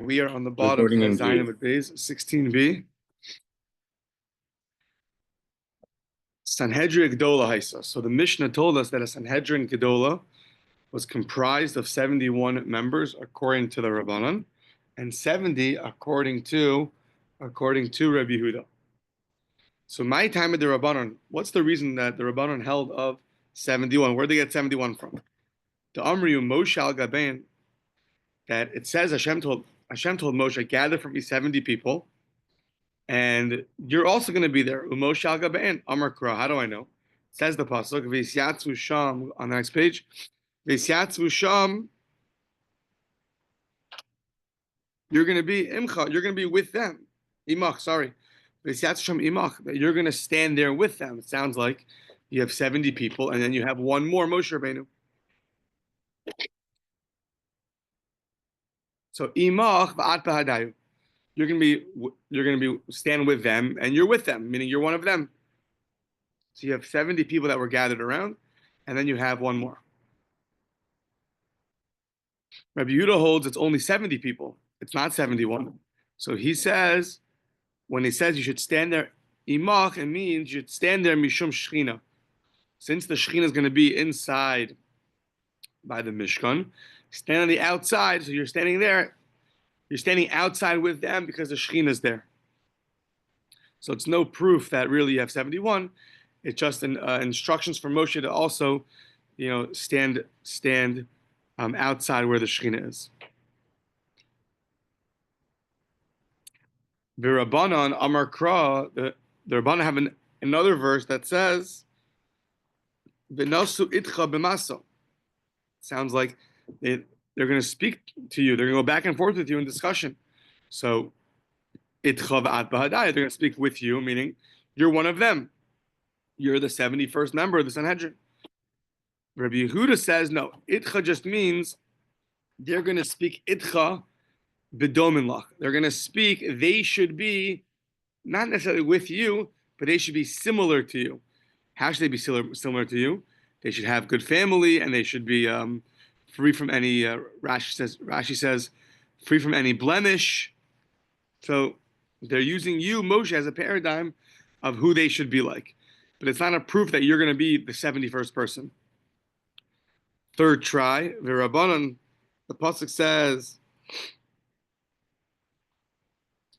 We are on the bottom of Zayin with Beis 16b. Sanhedrin Gedola Haisa. So the Mishnah told us that a Sanhedrin Gedola was comprised of 71 members according to the Rabbanan, and 70 according to Rabbi Yehuda. So my time at the Rabbanan, what's the reason that the Rabbanan held of 71? Where did they get 71 from? The Amriyu Moshe al Gabein, that it says Hashem told Moshe, gather from me 70 people, and you're also going to be there. Moshe al Gabein, Amar Kra. How do I know? It says the pasuk V'Yisyatzu Sham on the next page. V'Yisyatzu Sham. You're going to be imcha. You're going to be with them. Imach. Sorry. V'Yisyatzu Sham imach. That you're going to stand there with them. It sounds like you have 70 people, and then you have one more Moshe Rabbeinu. So imach v'at b'hadayu. You're going to be stand with them, and you're with them, meaning you're one of them. So you have 70 people that were gathered around, and then you have one more. Rabbi Yehuda holds it's only 70 people. It's not 71. So he says, when he says you should stand there, imach, it means you should stand there mishum shechina. Since the shechina is going to be inside by the Mishkan, stand on the outside, so you're standing there. You're standing outside with them because the Shekhinah is there. So it's no proof that really you have 71. It's just instructions for Moshe to also, stand outside where the Shekhinah is. The Rabbanan Amar Kra, the Rabbanan have another verse that says, "V'nasu itcha b'maso." Sounds like they're going to speak to you. They're going to go back and forth with you in discussion. So, itcha v'at b'hadai, they're going to speak with you, meaning you're one of them. You're the 71st member of the Sanhedrin. Rabbi Yehuda says, no, itcha just means they're going to speak itcha b'domin lach. They're going to speak, they should be, not necessarily with you, but they should be similar to you. How should they be similar to you? They should have good family, and they should be free from any, Rashi says, free from any blemish. So they're using you, Moshe, as a paradigm of who they should be like. But it's not a proof that you're going to be the 71st person. Third try, V'Rabbanan, the pasuk says,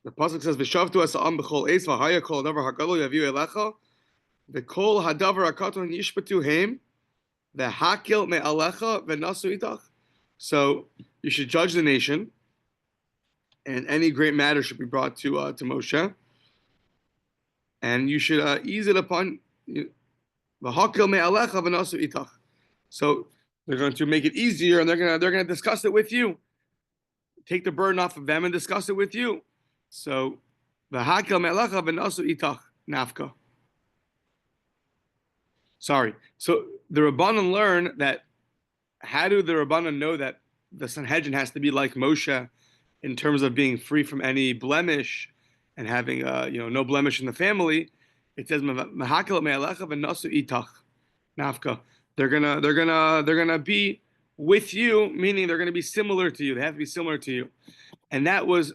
V'shavtu asa'am b'chol eis v'haya kol hadavar hagalo yaviu elecha v'kol hadavar hakaton yishpatu heim v'hakil me'alecha v'nasu itach. So you should judge the nation, and any great matter should be brought to Moshe, and you should ease it upon v'hakil me'alecha v'nasu itach. So they're going to make it easier, and they're going to discuss it with you. Take the burden off of them and discuss it with you. So v'hakil me'alecha v'nasu itach nafka. Sorry. So the Rabbanan learn that, how do the Rabbanan know that the Sanhedrin has to be like Moshe in terms of being free from any blemish and having no blemish in the family? It says Mahakil me'alecha v'nasu itach nafka. They're gonna be with you, meaning they're gonna be similar to you. They have to be similar to you, and that was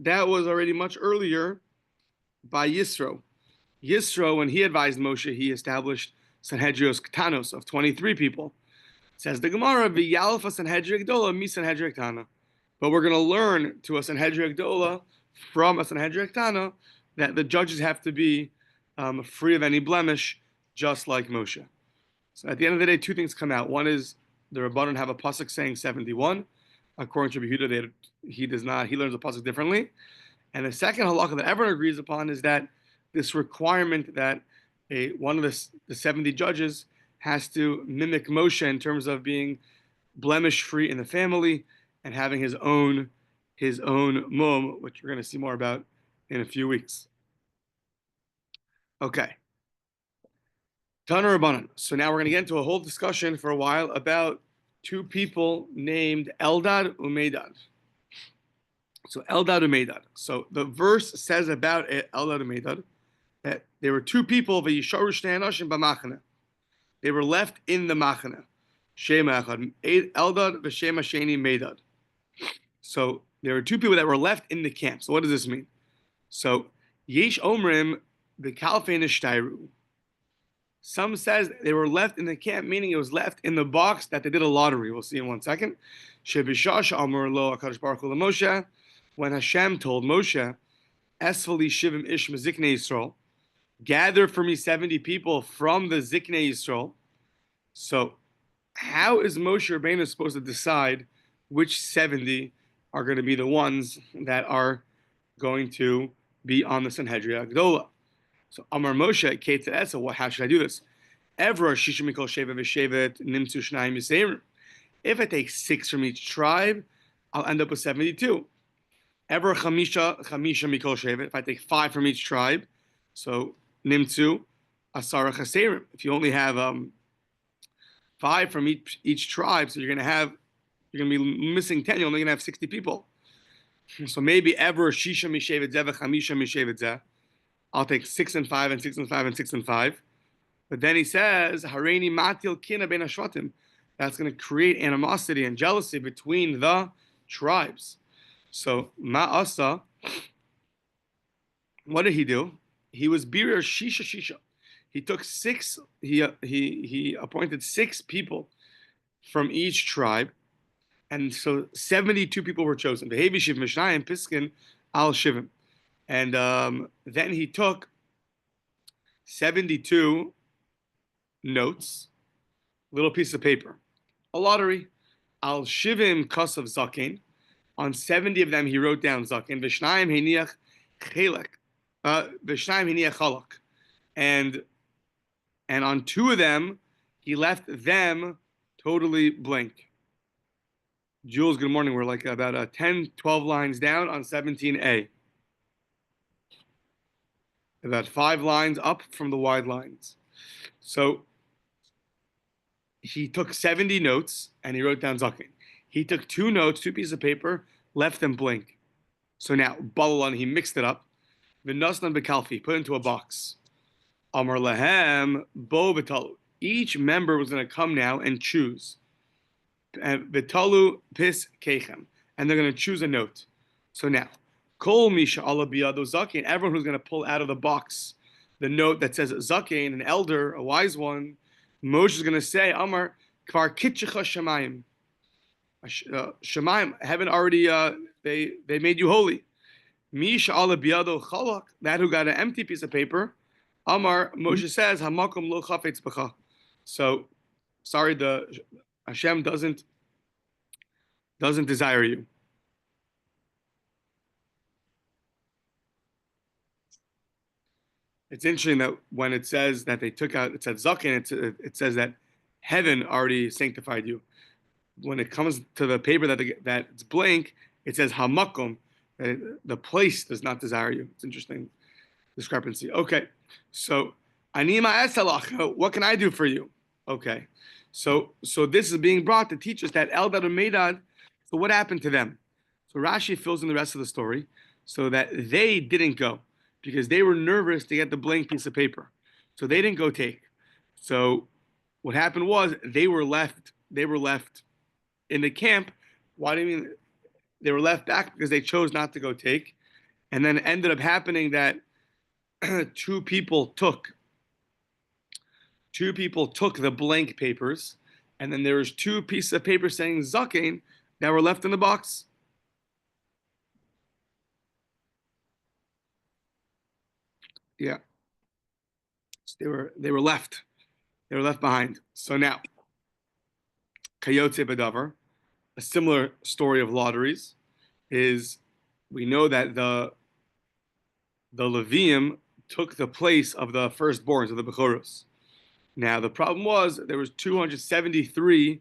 already much earlier by Yisro. Yisro, when he advised Moshe, he established Sanhedrios Ktanos of 23 people. It says the Gemara, V'yalfa Sanhedrin Gdola mi Sanhedrin Ktana. But we're going to learn to a Sanhedrin Gdola from a Sanhedrin Ktana that the judges have to be free of any blemish, just like Moshe. So at the end of the day, two things come out. One is the Rabbanan have a pasuk saying 71. According to Rabbi Yehuda, he does not. He learns the pasuk differently. And the second halakha that everyone agrees upon is that this requirement that one of the 70 judges has to mimic Moshe in terms of being blemish-free in the family and having his own mum, which we're going to see more about in a few weeks. Okay. Tana Rabbanan. So now we're going to get into a whole discussion for a while about two people named Eldad Umeidad. So Eldad Umeidad. So the verse says about Eldad Umeidad that there were two people, they were left in the machana. Shema Echad, Eldad v'Shema Sheni Meidad. So there were two people that were left in the camp. So what does this mean? So Yesh Omrim the Kalfein Ishtairu. Some says they were left in the camp, meaning it was left in the box that they did a lottery. We'll see in 1 second. Shebishash Amar Lo HaKadosh Baruch Hu Moshe, when Hashem told Moshe, Esfali Shivim Ish Ziknei Yisrael, gather for me 70 people from the Ziknei Yisrael. So how is Moshe Rabbeinu supposed to decide which 70 are going to be the ones that are going to be on the Sanhedrin Agdola? So Amar Moshe, Kate Esa, how should I do this? Evra Shisha Mikol Shevet V'Shevet Nimtzu Shnayim Yisayim. If I take 6 from each tribe, I'll end up with 72. Evra Chamisha Mikol Shevet. If I take 5 from each tribe, so Nimtzu Asara Chaseirim. If you only have 5 from each tribe, so you're going to be missing 10. You're only going to have 60 people. So maybe Evra Shisha Mishevet Zeh Chamisha Mishevet Zeh. I'll take 6 and 5 and 6 and 5 and 6 and 5. But then he says, Hareini Matil Kina Ben Ashvatim. That's going to create animosity and jealousy between the tribes. So Ma'asa, what did he do? He was Birir Shisha. He took 6, he appointed 6 people from each tribe. And so 72 people were chosen. Behavi Shiv Mishnayim Piskin Al Shivim. And then he took 72 notes, little piece of paper, a lottery. Al Shivim Kasav Zakin. On 70 of them, he wrote down Zakin. Vishnayim Hiniach Chelek. Vishnayim Hiniach Chalak. And on 2 of them, he left them totally blank. Jules, good morning. We're like about 10, 12 lines down on 17a. About 5 lines up from the wide lines. So he took 70 notes and he wrote down Zakin. He took 2 notes, 2 pieces of paper, left them blank. So now, Balalan, he mixed it up. V'nasnan bekalfi, put it into a box. Amar lahem bo v'talu. Each member was going to come now and choose. V'talu pis keichem. And they're going to choose a note. So now, Kol misha ala biyado zakin. Everyone who's going to pull out of the box the note that says zakin, an elder, a wise one, Moshe is going to say, Amar kvar kitchecha shemayim. Shemayim, heaven already, they made you holy. Misha ala biyado chalak, that who got an empty piece of paper, Amar, Moshe says, hamakom lo chafetz b'cha. So, sorry, the Hashem doesn't desire you. It's interesting that when it says that they took out, it said zaken, it says that heaven already sanctified you. When it comes to the paper that it's blank, it says hamakom, the place does not desire you. It's interesting discrepancy. Okay, so anima esalach, what can I do for you? Okay, so this is being brought to teach us that Eldad and Medad. So what happened to them? So Rashi fills in the rest of the story, so that they didn't go because they were nervous to get the blank piece of paper, so they didn't go take. So what happened was they were left in the camp. Why do you mean they were left back? Because they chose not to go take, and then it ended up happening that 2 people took the blank papers, and then there was 2 pieces of paper saying zaken that were left in the box. Yeah, so they were left behind. So now, Kayotze Badavar, a similar story of lotteries, is we know that the Levium took the place of the firstborns of the Bechoros. Now the problem was there was 273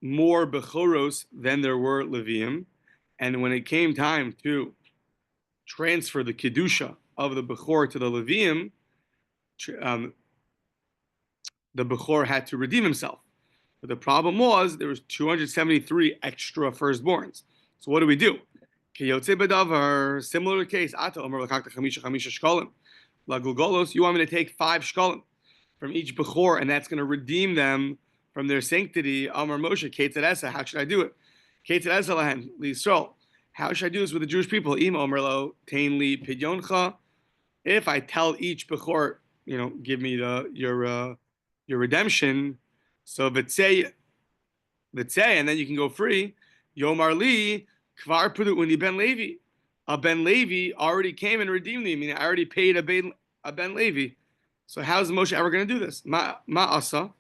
more Bechoros than there were Levium, and when it came time to transfer the Kedusha of the Bechor to the Levium, the Bechor had to redeem himself. But the problem was there was 273 extra firstborns. So what do we do? Kiyotze Badavar, similar case, Ata Omer Lakakta Chamisha Shkolim. Lagulgolos, you want me to take 5 Shkolim from each Bechor, and that's going to redeem them from their sanctity. Amar Moshe, Ketzeresa, how should I do it? Ketzeresa lahem, Yisrael. How should I do this with the Jewish people? Im omerlo tainli pidyoncha. If I tell each bechor, give me your redemption. So v'tzei, and then you can go free. Yomar li kvar pudu uni ben Levi. A ben Levi already came and redeemed me. I mean, I already paid a ben Levi. So how's Moshe ever going to do this? Ma asa.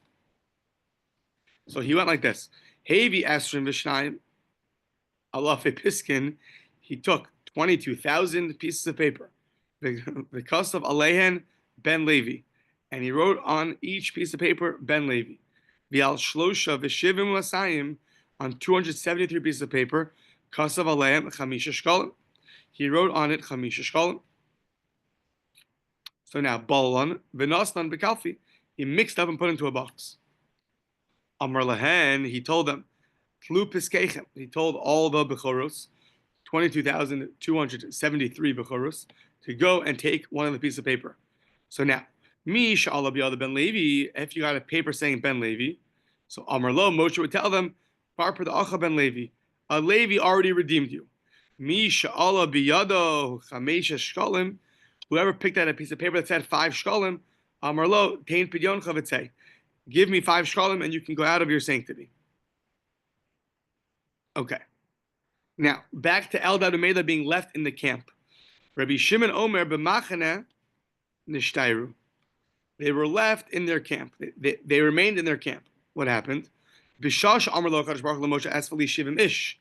So he went like this. Hevi esrim v'shnayim. Allah piskin. He took 22,000 pieces of paper. The cost of Alehen ben Levi, and he wrote on each piece of paper ben Levi. V'al shlosha v'shivim l'sayim, on 273 pieces of paper, cost of Alehem chamisha shkalim. He wrote on it chamisha shkalim. So now balan v'nasnan b'kalfi, he mixed up and put into a box. Amar lahen, he told them, tlu piskeichem, he told all the bechoros, 22,273 bechoros, to go and take one of the pieces of paper. So now, mi sha'ala b'yada ben Levi, if you got a paper saying ben Levi, so Amar lo, Moshe would tell them, Barper the acha ben Levi, a Levi already redeemed you. Mi sha'ala b'yado chamesha shkalim, whoever picked out a piece of paper that said 5 shkalim, Amar lo, tein pidyon chavetzei, give me 5 shkalim and you can go out of your sanctity. Okay. Now, back to Eldad Umeda being left in the camp. Rabbi Shimon Omer b'machane nishtayru. They were left in their camp. They remained in their camp. What happened? Bishash Amar lo Kadosh Baruch Hu Moshe Esfali Shivim Ish.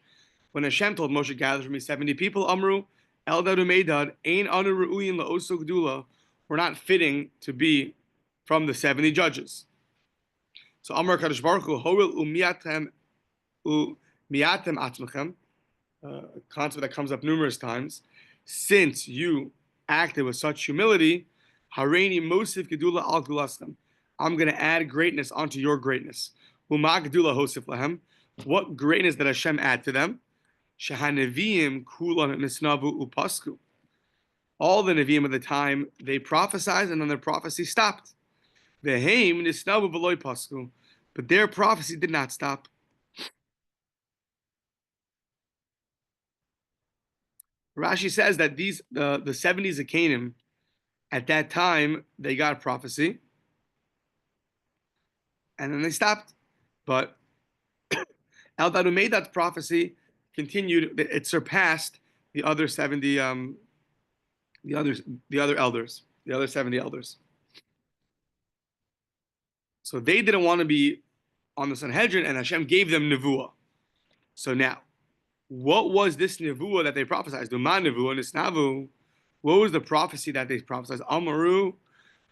When Hashem told Moshe, gather for me 70 people, Amru, Eldad Umedad, Ein Anu Ru'uyin La'osu Gdula, we're not fitting to be from the 70 judges. So Amar Kadosh Baruch Hu, Horil Miatem Atmechem, a concept that comes up numerous times. Since you acted with such humility, Hareini Mosif Gedula al Gulastem, I'm going to add greatness onto your greatness. Uma Gedula Hosif Lahem, what greatness did Hashem add to them? Shahanevim Kulan Nisnavu Upasku. All the Nevi'im of the time, they prophesied and then their prophecy stopped. Veheim Nisnavu Veloy Pasku, but their prophecy did not stop. Rashi says that the 70 Zakanim, at that time, they got prophecy, and then they stopped. But Eldad Umedad's prophecy continued; it surpassed the other 70, the other elders, the other 70 elders. So they didn't want to be on the Sanhedrin, and Hashem gave them nevuah. So now, what was this nevuah that they prophesied? Duman nevuah nisnavu. What was the prophecy that they prophesied? Amaru,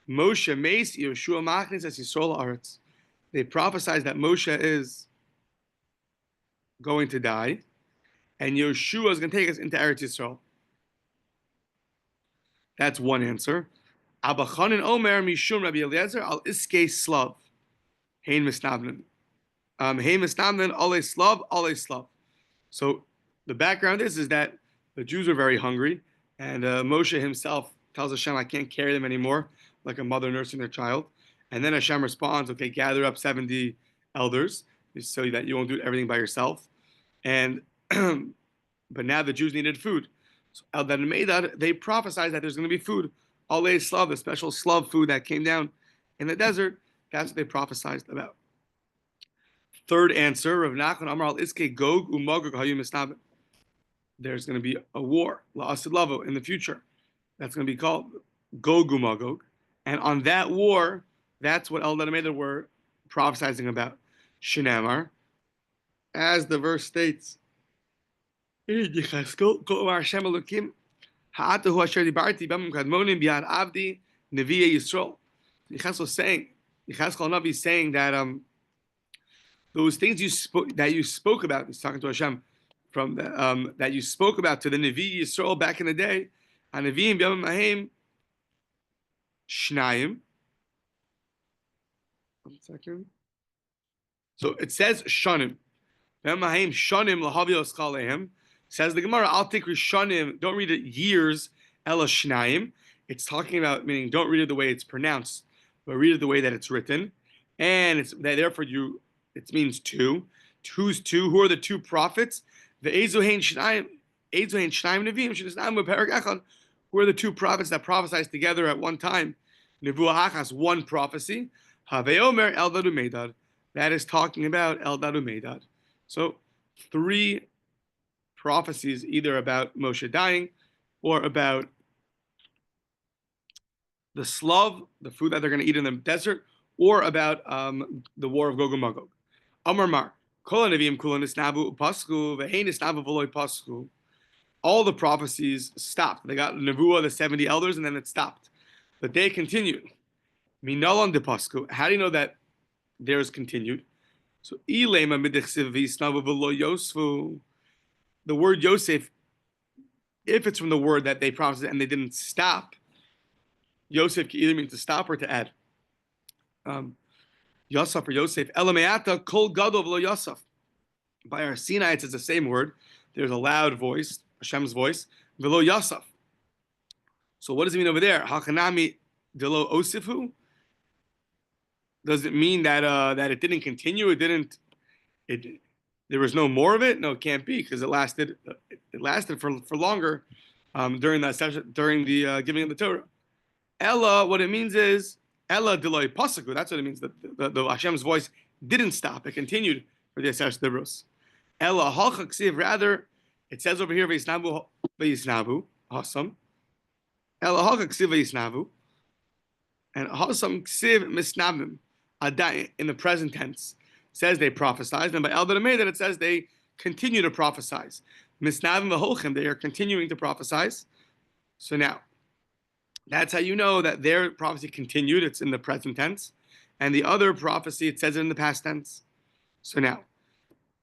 Moshe Meis Yeshua Machnis as Yisrael Aretz. They prophesied that Moshe is going to die, and Yeshua is going to take us into Eretz Yisrael. That's one answer. Abba Chanan Omer Mishum Rabbi Eliezer al Iskei Slav. Hein Misnavnin. Hein Misnavnin Ale Slav Ale Slav. So the background is that the Jews were very hungry, and Moshe himself tells Hashem, I can't carry them anymore, like a mother nursing their child. And then Hashem responds, okay, gather up 70 elders so that you won't do everything by yourself. And but now the Jews needed food. So Eldad Umedad, they prophesied that there's going to be food. Alei Slav, the special Slav food that came down in the desert, that's what they prophesied about. Third answer, Rav Nachman Amar al Iske Gog Umagog Hayu Misnabit. There's going to be a war, La'asid Lavo, in the future. That's going to be called Gog Umagog. And on that war, that's what Eldad Umedad were prophesying about. Shinamar, as the verse states, Yechazkel Navi is saying that those things you spoke about, he's talking to Hashem, from the, that you spoke about to the Nevi Yisrael back in the day, Hanevim B'Yamim Mahem Shnayim. 1 second. So it says Shanim. B'Yamim Mahem Shanim Lahavios Chalehem. Says the Gemara, I'll take Rishonim, don't read it years, Ela Shnayim. It's talking about, meaning don't read it the way it's pronounced, but read it the way that it's written. And it's therefore it means two. Who's two? Who are the two prophets? The Ezohain Shnayim, Eizoin Shnaim Neviim Shnisnamu Perek Echad. Who are the two prophets that prophesied together at one time? Nevuah Hachas, one prophecy. Have Omer Eldad Umeidad. That is talking about Eldad Umeidad. So three prophecies, either about Moshe dying, or about the slav, the food that they're going to eat in the desert, or about the war of Gog and Magog. Amar Mar, Kol Neviim Kulan Nisnavu Upasku, Vehein Nisnavu V'Loi Pasku. All the prophecies stopped. They got Nevuah, the 70 elders, and then it stopped. But they continued. Minalon de Pasku. How do you know that theirs continued? So Ilema Midichsiv V'Snavu V'Loi Yosfu. The word Yosef, if it's from the word that they prophesied and they didn't stop, Yosef can either mean to stop or to add. Yosef or Yosef. Elameata kol gadol v'lo Yosef. By our Sinai, it's the same word. There's a loud voice, Hashem's voice. V'lo Yosef. So what does it mean over there? Hakanami delo osifu. Does it mean that that it didn't continue? It didn't. It there was no more of it. No, it can't be because it lasted. It lasted for longer during that session, during the giving of the Torah. Ella, what it means is Ella Deloy Pasaku. That's what it means. The Hashem's voice didn't stop; it continued for the Asesh Debros. Ella Halcha Ksiv. Rather, it says over here Veisnavu Hasam. Ella Halcha Ksiv Veisnavu, and Hasam Ksiv Misnavim. In the present tense says they prophesied, and by El that it says they continue to prophesize. Misnavim V'Holchem. They are continuing to prophesize. So now. That's how you know that their prophecy continued. It's in the present tense. And the other prophecy, it says it in the past tense. So now,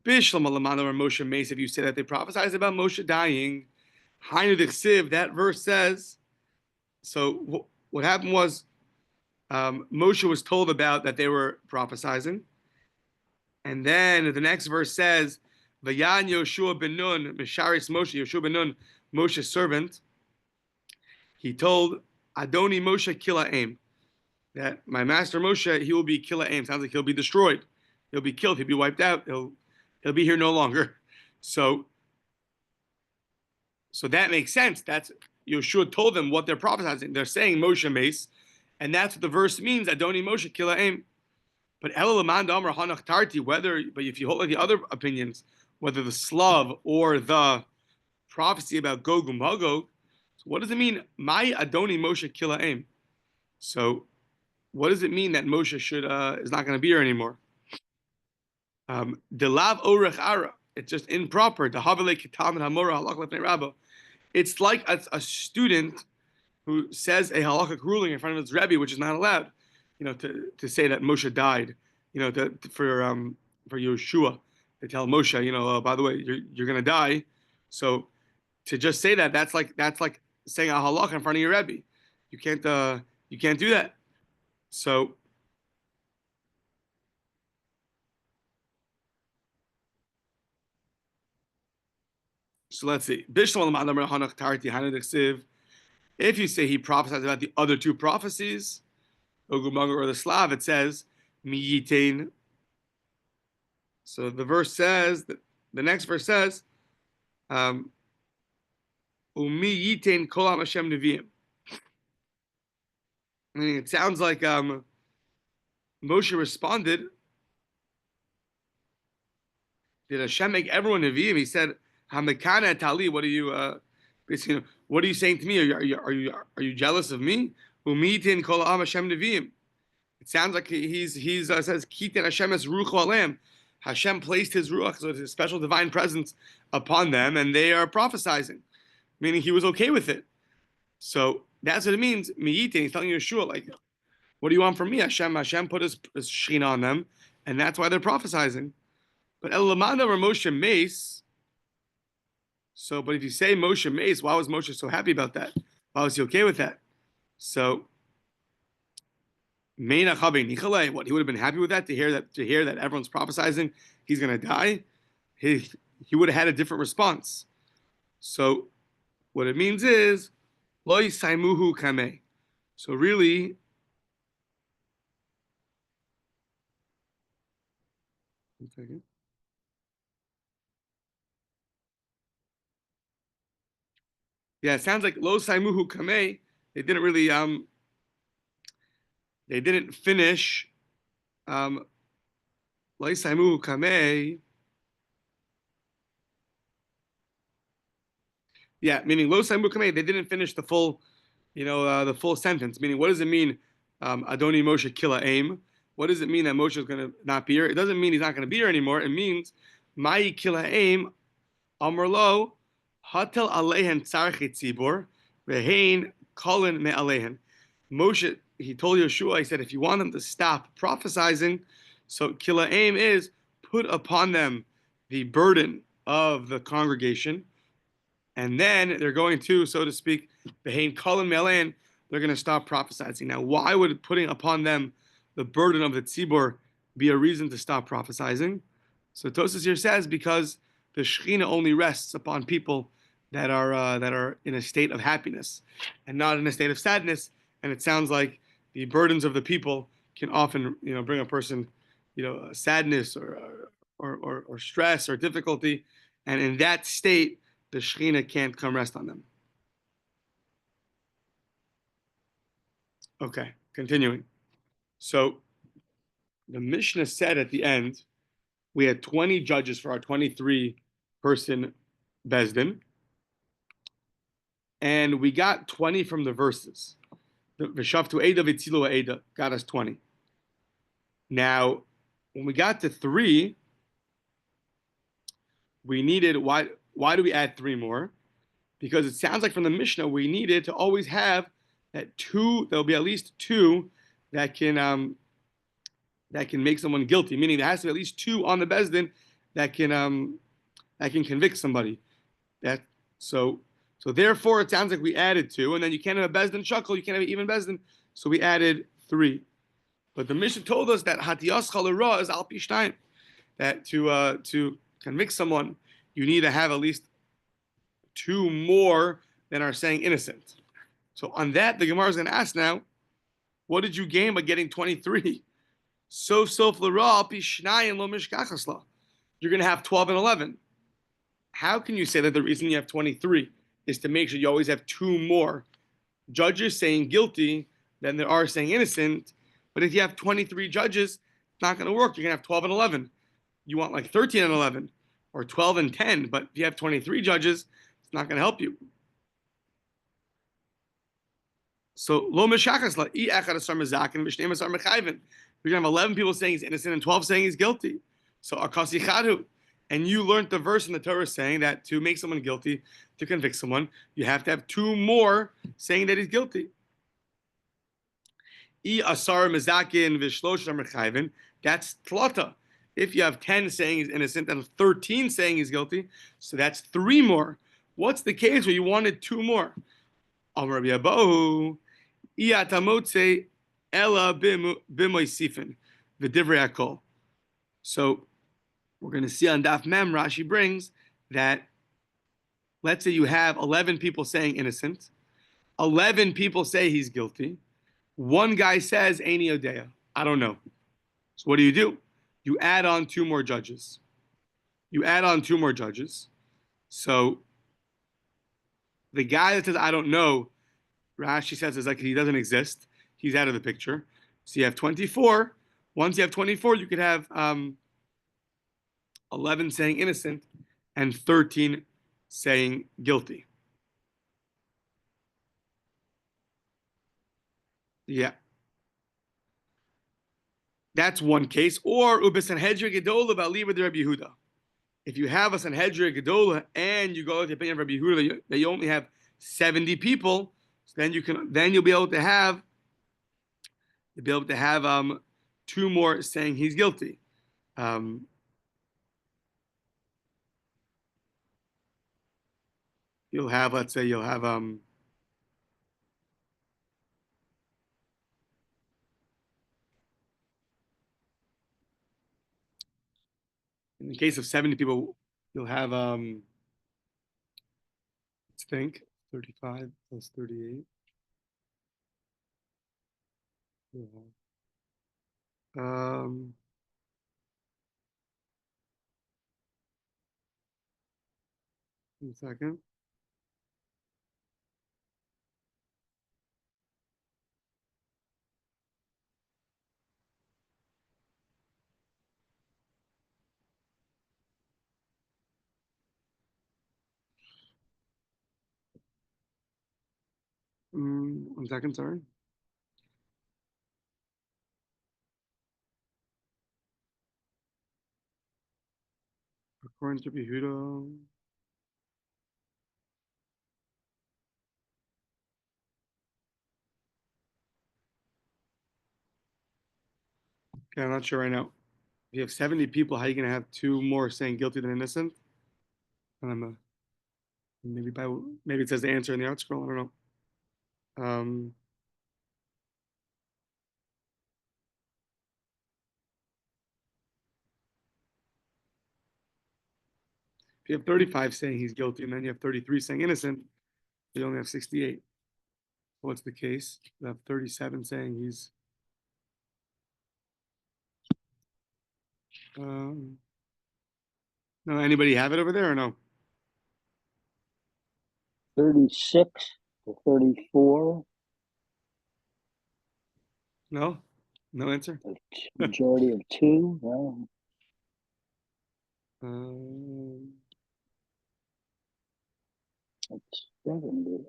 Bishlam Alamana or Moshe Mace, if you say that they prophesied about Moshe dying, Hainu Dichsiv, that verse says, so what happened was, Moshe was told about that they were prophesying. And then the next verse says, Vayan Yoshua ben Nun, Misharis Moshe, Yoshua ben Nun, Moshe's servant, he told Adoni Moshe Kila Aim, that my master Moshe, he will be Kila Aim. Sounds like he'll be destroyed. He'll be killed. He'll be wiped out. He'll be here no longer. So that makes sense. That's Yeshua told them what they're prophesying. They're saying Moshe Mace, and that's what the verse means. Adoni Moshe Kila Aim. But Elaman Damar Hanach Tarti, but if you hold like the other opinions, whether the Slav or the prophecy about Gog and Magog. What does it mean? My Adoni Moshe Kila Aim. So, what does it mean that Moshe is not going to be here anymore? Delav Orech Ara. It's just improper. It's like a student who says a halachic ruling in front of his rebbe, which is not allowed. To say that Moshe died. For Yeshua, to tell Moshe, by the way, you're going to die. So to just say that's like saying a halakha in front of your rebbe. You can't do that. So let's see. If you say he prophesied about the other two prophecies, Ogumagor or the Slav, it says miyitain. So the verse says the next verse says Umi yitain kolam Hashem neviim. Meaning it sounds like Moshe responded, did Hashem make everyone neviim? He said, "Hamekana tali." What are you basically? What are you saying to me? Are you jealous of me? Umitin kol Hashem neviim. It sounds like he says Kitin Hashem es ruach alam. Hashem placed His ruach, so His special divine presence upon them, and they are prophesying, meaning He was okay with it. So that's what it means. Miyitin. He's telling Yeshua, like, what do you want from me? Hashem put His shechina on them, and that's why they're prophesying. But Elamanda or Moshe Mace. So, but if you say Moshe Mace, why was Moshe so happy about that? Why was he okay with that? So, what he would have been happy with that to hear that everyone's prophesying he's going to die. He would have had a different response. So, what it means is Loi Saimuhu Kame. So really, one second. Yeah, it sounds like lo saimuhu kamei. They didn't really they didn't finish lo saimuhu kamei. Yeah, meaning lo saimuhu kamei. They didn't finish the full, the full sentence. Meaning, what does it mean? Adoni Moshe killa aim. What does it mean that Moshe is going to not be here? It doesn't mean he's not going to be here anymore. It means mai killa aim amar lo hatel alehen tzarchei tzibor vehein kolin me alehen. Moshe, he told Yeshua, he said, if you want them to stop prophesizing, so killa aim is put upon them the burden of the congregation, and then they're going to, so to speak, behain kolin me alehen, they're going to stop prophesizing. Now, why would putting upon them the burden of the tzibor be a reason to stop prophesizing? So Tosas here says because the Shekhinah only rests upon people that are in a state of happiness and not in a state of sadness. And it sounds like the burdens of the people can often, bring a person, sadness or stress or difficulty, and in that state, the Shekhinah can't come rest on them. Okay, continuing. So the Mishnah said at the end, we had 20 judges for our 23-person Bezdin, and we got 20 from the verses. The V'shaftu Eda v'tzilu Eda got us 20. Now, when we got to 3, we needed, why do we add 3 more? Because it sounds like from the Mishnah, we needed to always have that 2, there'll be at least 2 that can make someone guilty, meaning there has to be at least 2 on the Bezdin that can convict somebody. So therefore it sounds like we added 2, and then you can't have a Bezdin Shakal, you can't have an even Bezdin, so we added 3. But the Mishnah told us that Hatiyas Chalera is Al Pishtayim, that to convict someone, you need to have at least 2 more than are saying innocent. So on that, the Gemara is going to ask now, what did you gain by getting 23? Sof l'ra al pi shnayim lo mishkachas la. You're going to have 12 and 11. How can you say that the reason you have 23 is to make sure you always have 2 more judges saying guilty than there are saying innocent? But if you have 23 judges, it's not going to work. You're going to have 12 and 11. You want like 13 and 11 or 12 and 10. But if you have 23 judges, it's not going to help you. So lo mishachas la I echad asar mezakin v'shnei asar mechayven. We're going to have 11 people saying he's innocent and 12 saying he's guilty. So akasi chadu. And you learned the verse in the Torah saying that to make someone guilty, to convict someone, you have to have 2 more saying that he's guilty. I asar mezakin v'shlosh asar mechayven. That's tlata. If you have 10 saying he's innocent and 13 saying he's guilty, so that's 3 more. What's the case where you wanted 2 more? Amar Rabbi Abahu, Iatamotze Ella b'moisifin v'divrei hakol. So we're going to see on Daf Mem, Rashi brings that, let's say you have 11 people saying innocent, 11 people say he's guilty, 1 guy says Eini Odea, I don't know. So what do? You add on 2 more judges. So the guy that says I don't know, Rashi says is like he doesn't exist. He's out of the picture. So you have 24. Once you have 24, you could have 11 saying innocent and 13 saying guilty. Yeah. That's one case. Or Sanhedrin Gedola Ba'li with Rabbi Yehuda. If you have a Sanhedrin Gedola and you go with the opinion of Rabbi Yehuda that you only have 70 people, so then you'll be able to have 2 more saying he's guilty. You'll have in the case of 70 people, you'll have let's think 35 plus 38. One second. 1 second, sorry. According to Yehuda. Okay, I'm not sure right now. If you have 70 people, how are you going to have 2 more saying guilty than innocent? And maybe it says the answer in the art scroll. I don't know. If you have 35 saying he's guilty and then you have 33 saying innocent, you only have 68. What's the case? You have 37 saying he's. No, anybody have it over there or no? 36 to 34. No? No answer? A majority of 2. No. That's 70.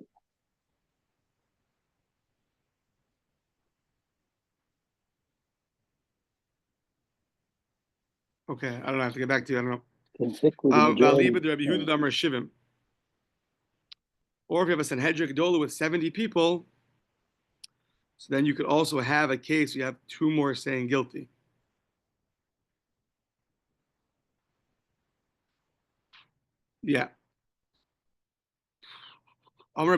Okay, I don't know. I have to get back to you. I don't know. Convict with a majority. Or if you have a Sanhedrin Gedolah with 70 people, so then you could also have a case where you have 2 more saying guilty. Yeah. It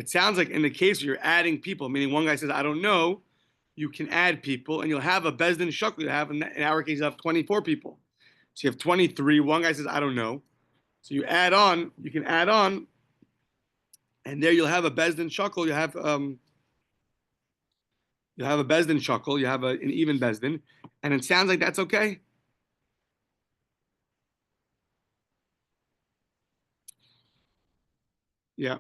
sounds like in the case where you're adding people, meaning one guy says, I don't know, you can add people and you'll have a Bezdin Shakal. You have, in our case, you have 24 people. So you have 23. One guy says, I don't know. So you can add on, and there you'll have a Bezdin Shakal. You have a Bezdin Shakal. You have an even Bezdin. And it sounds like that's okay. Yeah.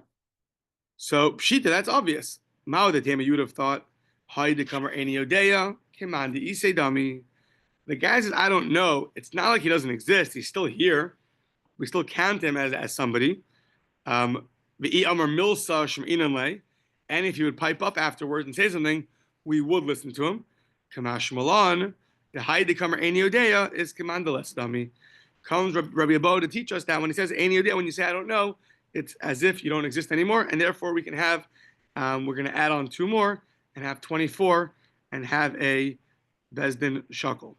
So Pshita, that's obvious. Mao the Tema, you would have thought, Haida Kamar Ani Odeya, Kimandi Ise Dami. The guy says, I don't know. It's not like he doesn't exist. He's still here. We still count him as somebody. And if he would pipe up afterwards and say something, we would listen to him. Kamash Malan, the Haida Kamar Ani Odeya is Kamandalas Dami. Comes Rabbi Abo to teach us that when he says Ani Odeya, when you say I don't know, it's as if you don't exist anymore, and therefore we can have, we're going to add on 2 more and have 24 and have a Bezdin Shakal.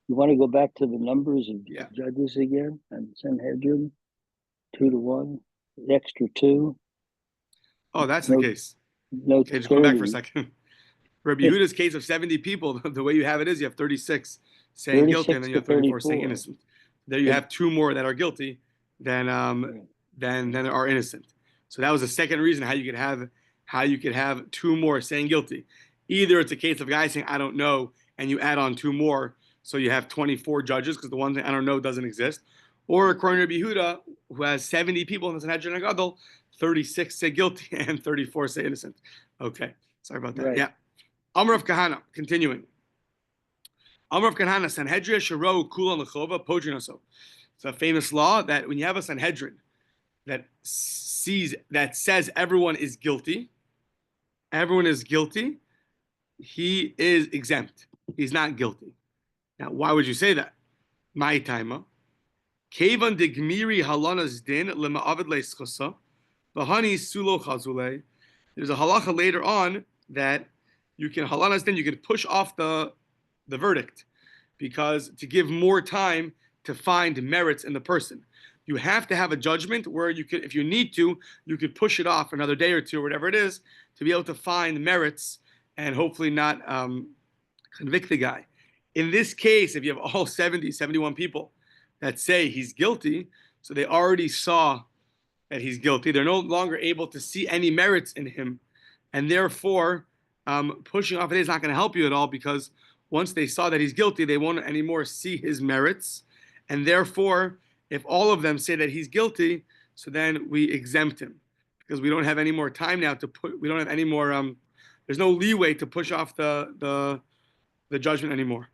You want to go back to the numbers of judges again and Sanhedrin? 2 to 1, the extra 2. Oh, that's the case. No, okay, just go back for a second. Rabbi Yehuda's case of 70 people, the way you have it is you have 36 saying guilty and then you have 34 saying innocent. There you have 2 more that are guilty than are innocent. So that was the second reason how you could have 2 more saying guilty. Either it's a case of a guy saying I don't know and you add on 2 more, so you have 24 judges because the one thing I don't know doesn't exist. Or according to Rabbi Yehuda, who has 70 people in the Sanhedrin Gadol, 36 say guilty and 34 say innocent. Okay, sorry about that. Right. Yeah. Amar of Kahana, continuing. Amar of Kahana, Sanhedrin Sharo Kulan Lechova Podrinoso. It's a famous law that when you have a Sanhedrin that says everyone is guilty, he is exempt. He's not guilty. Now, why would you say that? My timer. Kevan de Gmiri Halanas Din Lema'avid Leischosa. Bahani Sulo Chazule. There's a halacha later on that you can halanas din, you can push off the verdict because to give more time to find merits in the person. You have to have a judgment where you could, if you need to, you could push it off another day or 2 or whatever it is to be able to find merits and hopefully not convict the guy. In this case, if you have all 70, 71 people that say he's guilty, so they already saw that he's guilty, they're no longer able to see any merits in him, and therefore pushing off it is not going to help you at all because once they saw that he's guilty, they won't anymore see his merits, and therefore, if all of them say that he's guilty, so then we exempt him because we don't have any more time now to put. We don't have any more. There's no leeway to push off the judgment anymore.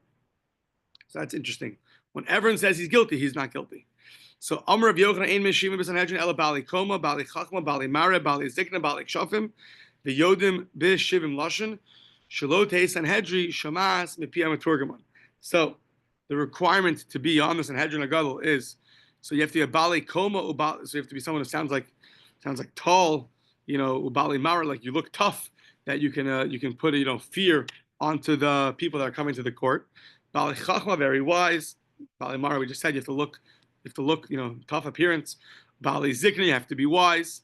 So that's interesting. When everyone says he's guilty, he's not guilty. So Amr Rav Yochanan ein meshivim b'Sanhedrin ela bali koma, bali chachma, bali mare, bali zikna, bali kshafim, the yodim b'shivim lashon, shalote Sanhedrin shamas mipiyam turgaman. So the requirement to be on the Sanhedrin Agadol is, so you have to be a bali koma, so you have to be someone who sounds like tall, ubali mara, like you look tough, that you can put fear onto the people that are coming to the court. Bali chachma, very wise. Bali mara, we just said you have to look, tough appearance. Bali zikna, you have to be wise.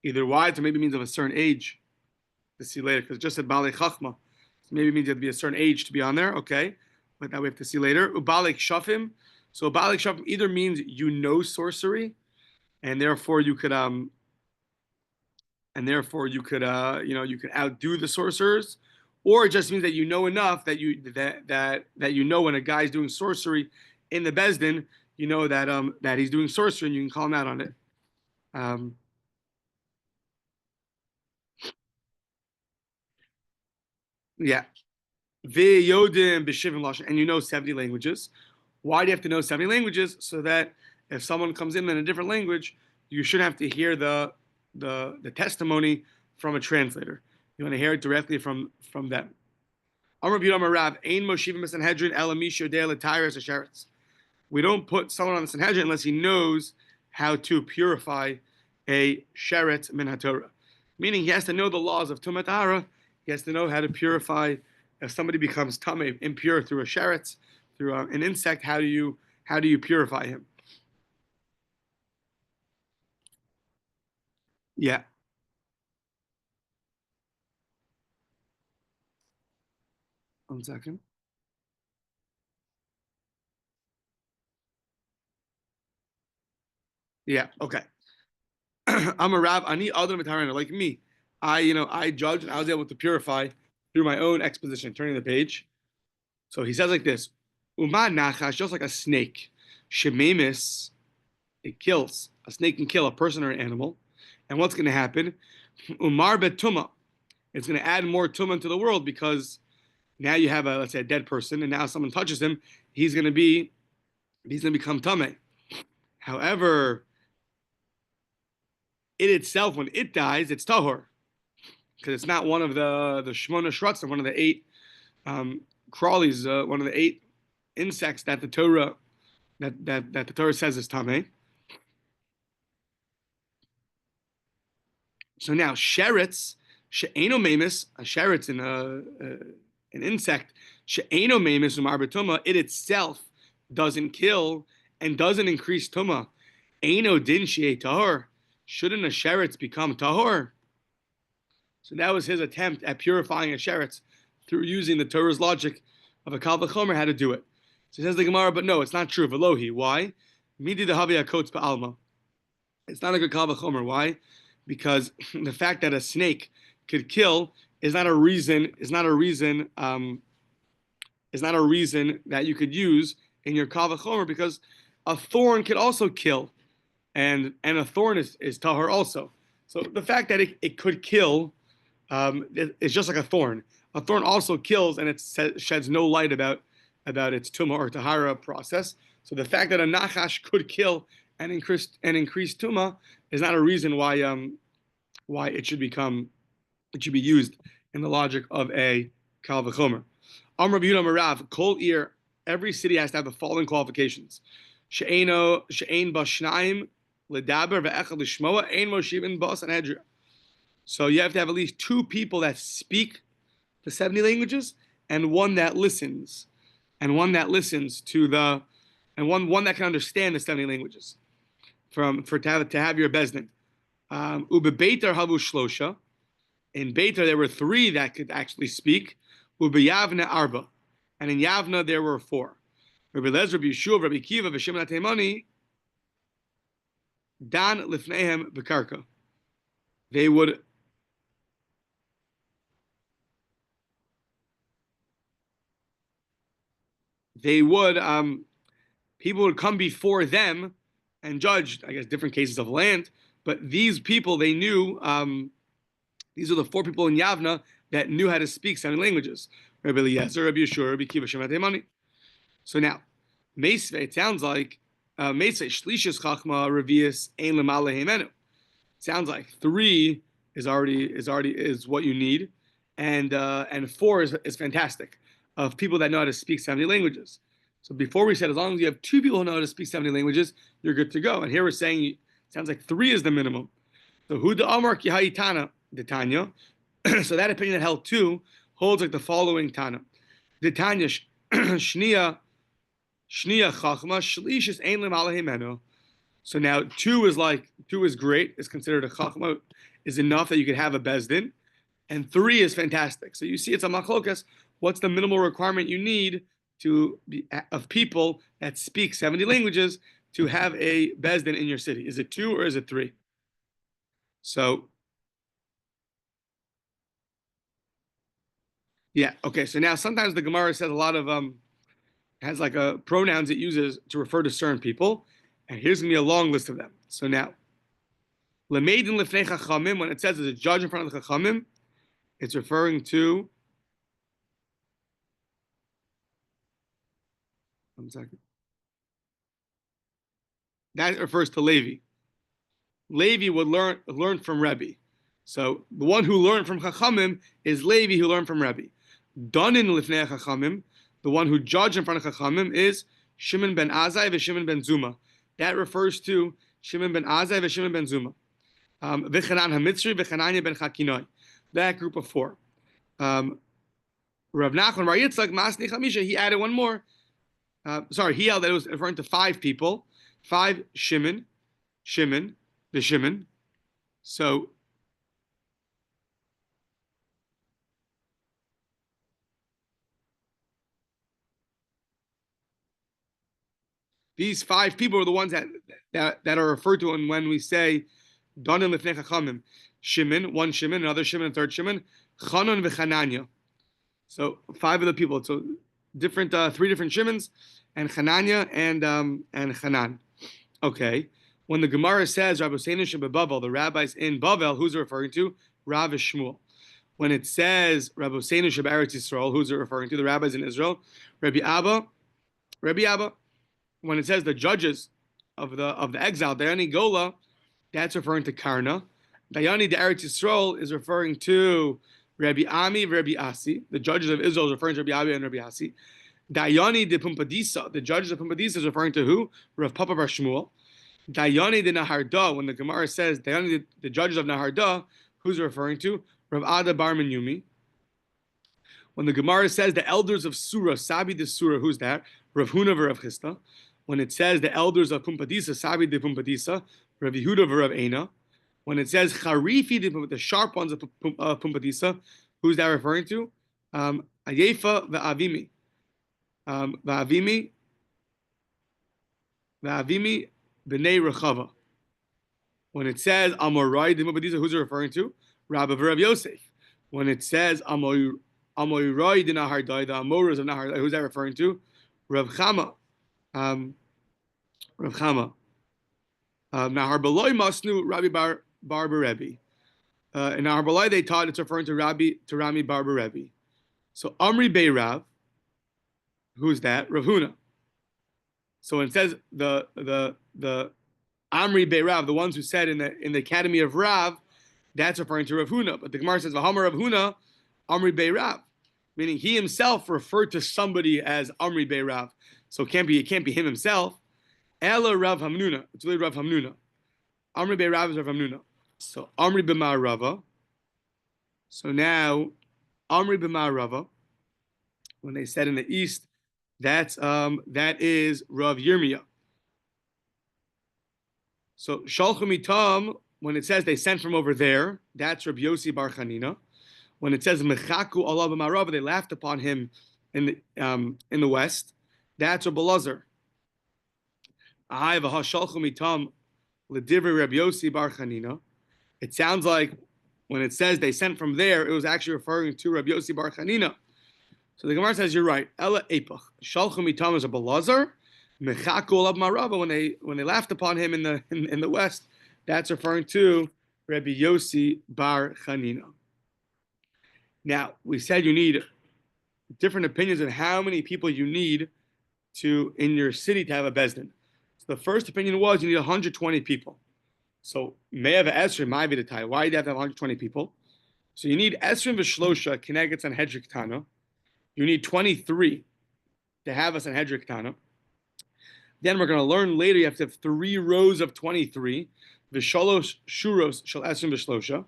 Either wise or maybe means of a certain age. To see later, because it just said Bali Chachma. So maybe it means you have to be a certain age to be on there, okay? But that we have to see later. Ubalik Shafim. So Ubalik Shafim either means sorcery, and therefore you could you could outdo the sorcerers, or it just means that you know enough that you know when a guy's doing sorcery in the Bezdin, you know that he's doing sorcery and you can call him out on it. Yeah. Yodim b'shivim lashon, and you know 70 languages. Why do you have to know 70 languages? So that if someone comes in a different language, you shouldn't have to hear the testimony from a translator. You want to hear it directly from them. We don't put someone on the Sanhedrin unless he knows how to purify a sheret min haTorah. Meaning he has to know the laws of Tumat Tahara. He has to know how to purify. If somebody becomes tamei, impure through a sheretz, through an insect, how do you purify him? Yeah. One second. Yeah. Okay. I'm a rab. Ani other matarana like me. I judged and I was able to purify through my own exposition. Turning the page. So he says like this: Uma nachash, just like a snake. Shememis, it kills. A snake can kill a person or an animal. And what's going to happen? Umar betuma. It's going to add more tuma into the world because now you have let's say a dead person, and now someone touches him, he's going to become tamei. However, it itself, when it dies, it's tahor, because it's not one of the shmona shratzim, one of the 8 crawlies, one of the 8 insects that the Torah the Torah says is tamei. So now sherets she'eno memis, a sheretz in an insect, she'eno memis umar betuma, it itself doesn't kill and doesn't increase tuma. Eno din she'e tahor. Shouldn't a sheretz become tahor? So that was his attempt at purifying a sheretz through using the Torah's logic of a kal v'chomer how to do it. So he says the Gemara, but no, it's not true. Velohi, why? Midi dehavi hakotz ba'alma. It's not a good kal v'chomer. Why? Because the fact that a snake could kill is not a reason that you could use in your kal v'chomer, because a thorn could also kill, and a thorn is tahor also. So the fact that it could kill, it's just like a thorn. A thorn also kills, and it sheds no light about its tumah or tahara process. So the fact that a nachash could kill and increase tumah is not a reason why it should be used in the logic of a kal v'chomer. Amar B'Yehuda Marav, kol ir, every city has to have the following qualifications: she'ein b'shnayim ledaber ve'echad lishmoa, ein moshivin ba Sanhedrin. So you have to have at least 2 people that speak the 70 languages, and one that listens, and one that can understand the 70 languages. To have your bezdin. Ube Beitar havu shlosha. In Beitar there were 3 that could actually speak. Ube Yavna arba, and in Yavna there were 4. Rabbi Lezer, Rabbi Yeshua, Rabbi Kiva, v'Shimon HaTeimani, Dan lifnehem b'karka. They would people would come before them and judge, I guess, different cases of land. But these people, they knew These are the 4 people in Yavna that knew how to speak 7 languages. Rabbi Eliezer, Rabbi Yeshua, Rabbi Kiva, Shema Teimani. So now, Meisve, it sounds like Meisve Shlishis Chachma Revius Ein Lemala Heimenu. Sounds like 3 is what you need, and 4 is fantastic of people that know how to speak 70 languages. So before we said as long as you have 2 people who know how to speak 70 languages, you're good to go. And here we're saying it sounds like 3 is the minimum. So Huda Amar Kihayitana the Tanya. So that opinion that held 2 holds like the following Tana. The Tanya Shnia Chachma Shlishis Ein Lemala Heimenu. So now 2 is great. It's considered a chachma, is enough that you could have a bezdin, and 3 is fantastic. So you see, it's a machlokas. What's the minimal requirement you need of people that speak 70 languages to have a bezdin in your city? Is it 2 or is it 3? So yeah, okay. So now sometimes the Gemara says a lot of has like pronouns it uses to refer to certain people. And here's going to be a long list of them. So now, L'meidin lefnei chachamim, when it says there's a judge in front of the chachamim, it's referring to, one second. That refers to Levi. Levi would learn from Rebbe. So the one who learned from chachamim is Levi who learned from Rebbe. Danin lefnei chachamim, the one who judged in front of chachamim is Shimon ben Azai and Shimon ben Zuma. That refers to Shimon ben Azai and Shimon ben Zuma. V'chanan HaMitzri, v'chananya ben Chakinoi. That group of 4. Rav Nachman Bar Yitzchak, Masni Chamisha, he added one more. He held that it was referring to 5 people. 5 Shimon, the Shimon. So these 5 people are the ones that are referred to when we say Donim Lifnei Chachamim. Shimon, 1 Shimon, another Shimon, a 3rd Shimon, Chanon v'Chananya. So 5 of the people. So different 3 different Shimons, and Chananya and Chanan. Okay. When the Gemara says Rabbi Seinish Bavel, the rabbis in Bavel, who's it referring to? Rav and Shmuel. When it says Rabbi Seinish Eretz Yisrael, who's it referring to? The rabbis in Israel. Rabbi Abba. When it says the judges of the exile, Dayani Gola, that's referring to Karna. Dayani de Eretz Yisrael is referring to Rabbi Ami and Rabbi Asi. The judges of Israel is referring to Rabbi Ami and Rabbi Asi. Dayani de Pumpadisa, the judges of Pumpadisa is referring to who? Rav Papa Bar Shmuel. Dayani de Naharda, when the Gemara says Dayani the judges of Naharda, who's it referring to? Rav Ada Bar Yumi. When the Gemara says the elders of Surah, Sabi de Surah, who's that? Rav Huna Rav Chisda. When it says the elders of Pumpadisa, Sabi de Pumpadisa, Rav Yehuda Rav Eina. When it says Charifi, the sharp ones of Pumpadisa, who's that referring to? Ayefa ve'avimi. Ve'avimi b'nei Rechava. When it says Amorai de Pumpadisa, who's it referring to? Rabbi Rav Yosef. When it says Amorai de Nahardai, the Amoras of Nahardai, who's that referring to? Rav Chama. Rav Chama. Nahar Baloi Masnu Rabbi Bar Rebbe. In Nahar Baloi they taught it's referring to Rami Bar Rebbe. So Amri Bey Rav, who's that? Rav Huna. So when it says the Amri Bey Rav, the ones who said in the academy of Rav, that's referring to Rav Huna. But the Gemara says V'hamar Rav Huna, Amri Bey Rav, meaning he himself referred to somebody as Amri Bey Rav. So it can't be him himself. Ela Rav Hamnuna. It's really Rav Hamnuna. Amri Bey Rav is Rav Hamnuna. So Amri B'ma Rava. So now Amri B'ma Rava. When they said in the east, that is Rav Yirmiyah. So Shalchu Mitam, when it says they sent from over there, that's Rabbi Yossi Bar Chanina. When it says Mechaku Allah B'ma Rava, they laughed upon him in the west. That's Rabbi Elazar. It sounds like when it says they sent from there, it was actually referring to Rabbi Yossi Bar Chanina. So the Gemara says you're right. Ela epach shalchu mitam is a belazar. Mechaku olav marava, when they laughed upon him in the west, that's referring to Rabbi Yossi Bar Chanina. Now, we said you need different opinions on how many people you need in your city to have a bezdin. So the first opinion was you need 120 people. So may have Esrim, might be the tie. Why do you have to have 120 people? So you need Esrim v'shlosha Keneged Sanhedrin Tana. You need 23 to have a Sanhedrin Tana. Then we're going to learn later you have to have 3 rows of 23. V'shalosh shuros shel Esrim v'shlosha.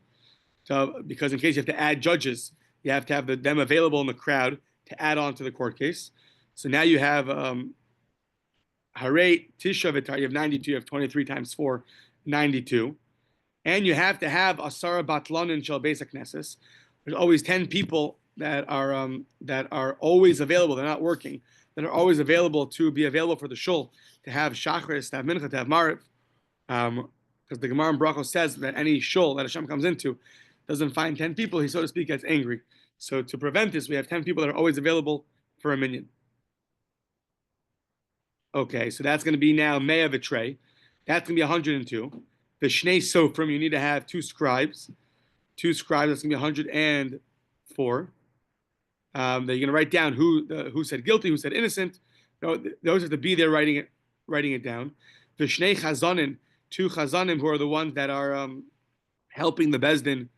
Because in case you have to add judges, you have to have them available in the crowd to add on to the court case. So now you have Hare Tisha Vitar, you have 92, you have 23 times 4, 92. And you have to have Asara Batlanin Shel Beis HaKnesses. There's always 10 people that are always available, they're not working, that are always available to be available for the shul, to have Shachris, to have Mincha, to have Mariv. Because the Gemara in Brachos says that any shul that Hashem comes into doesn't find 10 people, he, so to speak, gets angry. So to prevent this, we have 10 people that are always available for a minyan. Okay, so that's going to be now Me'ah V'trei. That's going to be 102. The Shnei Sofrim, you need to have 2 scribes. 2 scribes, that's going to be 104. They're going to write down who said guilty, who said innocent. Those have to be there writing it down. The Shnei Chazanim, 2 Chazanim who are the ones that are helping the Bezdin,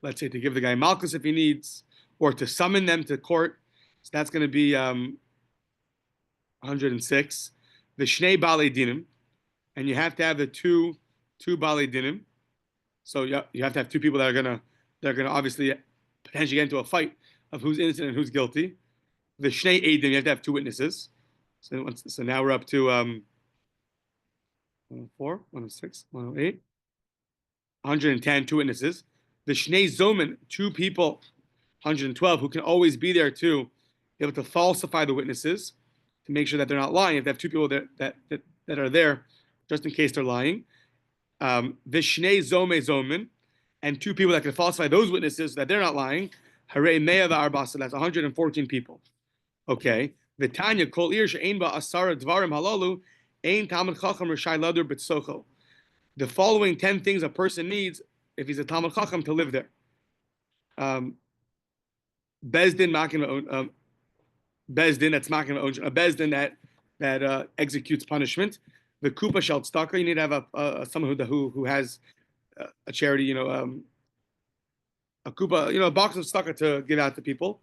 let's say to give the guy Malchus if he needs, or to summon them to court. So that's going to be 106. The Shnei Balei Dinim, and you have to have the two Balei Dinim. So you have to have 2 people that are gonna obviously potentially get into a fight of who's innocent and who's guilty. The Shnei Eidim, you have to have 2 witnesses. So now we're up to 104, 106, 108, 110, 2 witnesses. The Shnei Zomen, 2 people, 112, who can always be there to be able to falsify the witnesses, to make sure that they're not lying. If they have 2 people that are there, just in case they're lying. The Shnei Zomen, and 2 people that can falsify those witnesses so that they're not lying. Hare Me'ah V'arbasa, that's 114 people. Okay. V'tanya kol ir she'ein ba asara dvarim halalu, ein Talmud Chacham r'shai ladur b'tzocho. The following 10 things a person needs if he's a Talmud Chacham to live there. Bezdin makin Bezdin, that's makin a Bezdin that executes punishment. The kupa shel tzedakah, you need to have someone who has a charity, a kupa, a box of tzedakah to give out to people.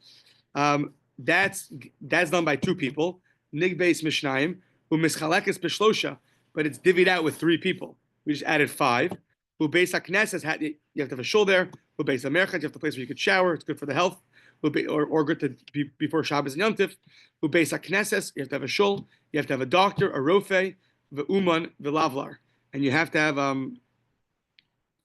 That's done by 2 people. Nigbeis mishnayim who mischalekes b'shlosha, but it's divvied out with 3 people. We just added 5. Who beis haknesses, you have to have a shul there. Who beis hamerchat, you have the place where you could shower. It's good for the health. Or good to be before Shabbos and Yom Tov. Who beis haknesses, you have to have a shul. You have to have a doctor, a rofe, v'uman, v'lavlar, and you have to have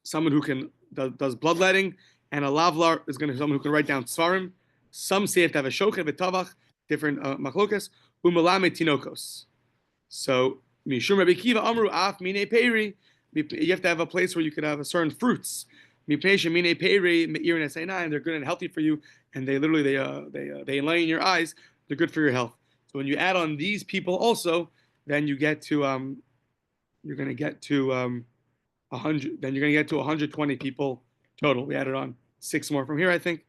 someone who does bloodletting, and a lavlar is going to be someone who can write down svarim. Some say you have to have a shochet v'tavach, different machlokas. Umalame tinokos. So mishum Rabbi Kiva amru af mine peri. You have to have a place where you could have a certain fruits. They're good and healthy for you, and they lay in your eyes. They're good for your health. So when you add on these people also, then you get to you're going to get to 100. Then you're going to get to 120 people total. We added on 6 more from here, I think.